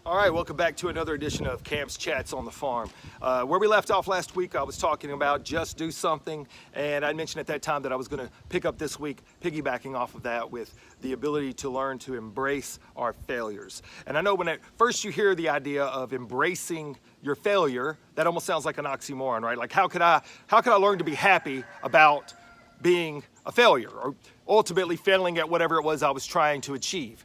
All right, welcome back to another edition of Camp's Chats on the Farm. Where we left off last week, I was talking about just do something, and I mentioned at that time that I was going to pick up this week, piggybacking off of that with the ability to learn to embrace our failures. And I know when at first you hear the idea of embracing your failure, that almost sounds like an oxymoron, right? Like how could I learn to be happy about being a failure or ultimately failing at whatever it was I was trying to achieve?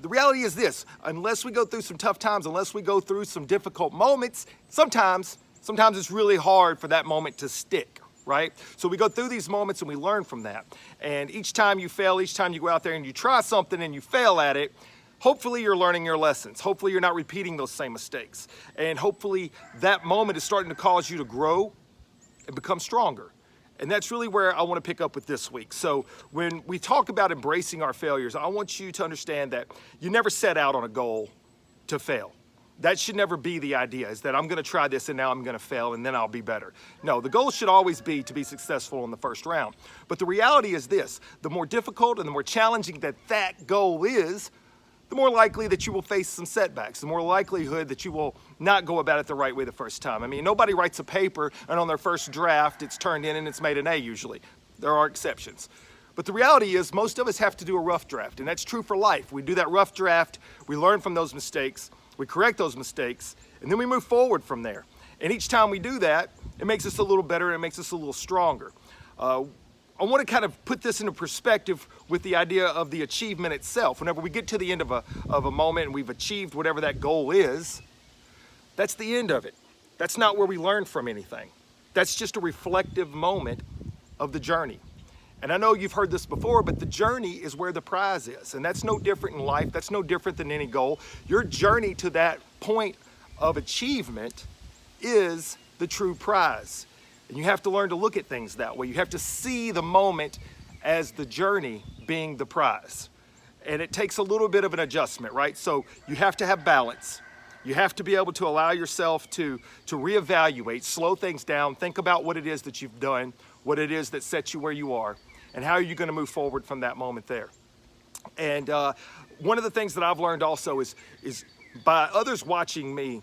The reality is this: unless we go through some tough times, unless we go through some difficult moments, sometimes it's really hard for that moment to stick, right? So we go through these moments and we learn from that. And each time you fail, each time you go out there and you try something and you fail at it, hopefully you're learning your lessons. Hopefully you're not repeating those same mistakes. And hopefully that moment is starting to cause you to grow and become stronger. And that's really where I want to pick up with this week. So when we talk about embracing our failures, I want you to understand that you never set out on a goal to fail. That should never be the idea, is that I'm going to try this and now I'm going to fail and then I'll be better. No, the goal should always be to be successful in the first round. But the reality is this: the more difficult and the more challenging that goal is, the more likely that you will face some setbacks, the more likelihood that you will not go about it the right way the first time. I mean, nobody writes a paper and on their first draft it's turned in and it's made an A usually. There are exceptions. But the reality is most of us have to do a rough draft, and that's true for life. We do that rough draft, we learn from those mistakes, we correct those mistakes, and then we move forward from there. And each time we do that, it makes us a little better and it makes us a little stronger. I want to kind of put this into perspective with the idea of the achievement itself. Whenever we get to the end of a moment and we've achieved whatever that goal is, that's the end of it. That's not where we learn from anything. That's just a reflective moment of the journey. And I know you've heard this before, but the journey is where the prize is. And that's no different in life. That's no different than any goal. Your journey to that point of achievement is the true prize. And you have to learn to look at things that way. You have to see the moment as the journey being the prize. And it takes a little bit of an adjustment, right? So you have to have balance. You have to be able to allow yourself to reevaluate, slow things down, think about what it is that you've done, what it is that sets you where you are, and how are you going to move forward from that moment there. And one of the things that I've learned also is by others watching me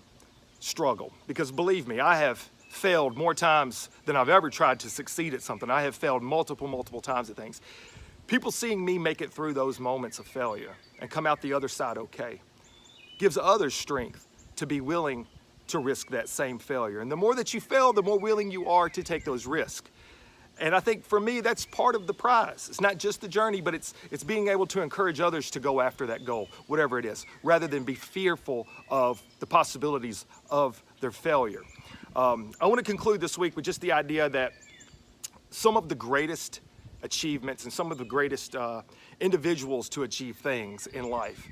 struggle, because believe me, I have failed more times than I've ever tried to succeed at something. I have failed multiple times at things. People seeing me make it through those moments of failure and come out the other side okay gives others strength to be willing to risk that same failure. And the more that you fail, the more willing you are to take those risks. And I think for me, that's part of the prize. It's not just the journey, but it's being able to encourage others to go after that goal, whatever it is, rather than be fearful of the possibilities of their failure. I want to conclude this week with just the idea that some of the greatest achievements and some of the greatest individuals to achieve things in life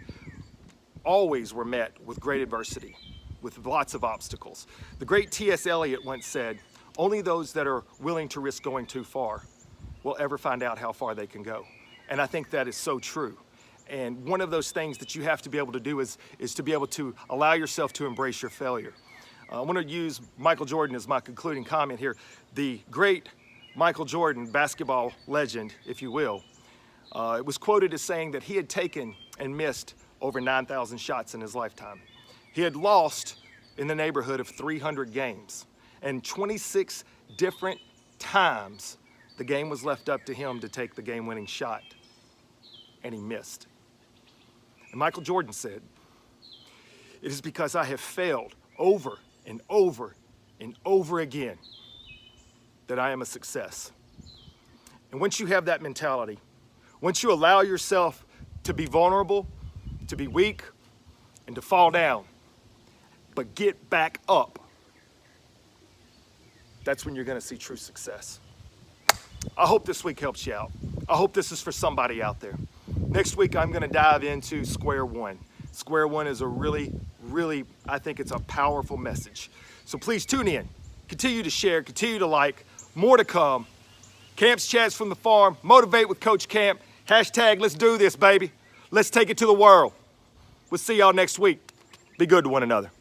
always were met with great adversity, with lots of obstacles. The great T.S. Eliot once said, "Only those that are willing to risk going too far will ever find out how far they can go." And I think that is so true. And one of those things that you have to be able to do is to be able to allow yourself to embrace your failure. I want to use Michael Jordan as my concluding comment here. The great Michael Jordan, basketball legend, if you will, it was quoted as saying that he had taken and missed over 9,000 shots in his lifetime. He had lost in the neighborhood of 300 games. And 26 different times the game was left up to him to take the game-winning shot. And he missed. And Michael Jordan said, "It is because I have failed over and over and over again that I am a success." And once you have that mentality, once you allow yourself to be vulnerable, to be weak, and to fall down, but get back up, that's when you're going to see true success. I hope this week helps you out. I hope this is for somebody out there. Next week, I'm going to dive into Square One. Square One is a really, I think it's a powerful message. So please tune in, continue to share, continue to like, more to come. Camp's Chats from the Farm, motivate with Coach Camp, hashtag let's do this, baby. Let's take it to the world. We'll see y'all next week. Be good to one another.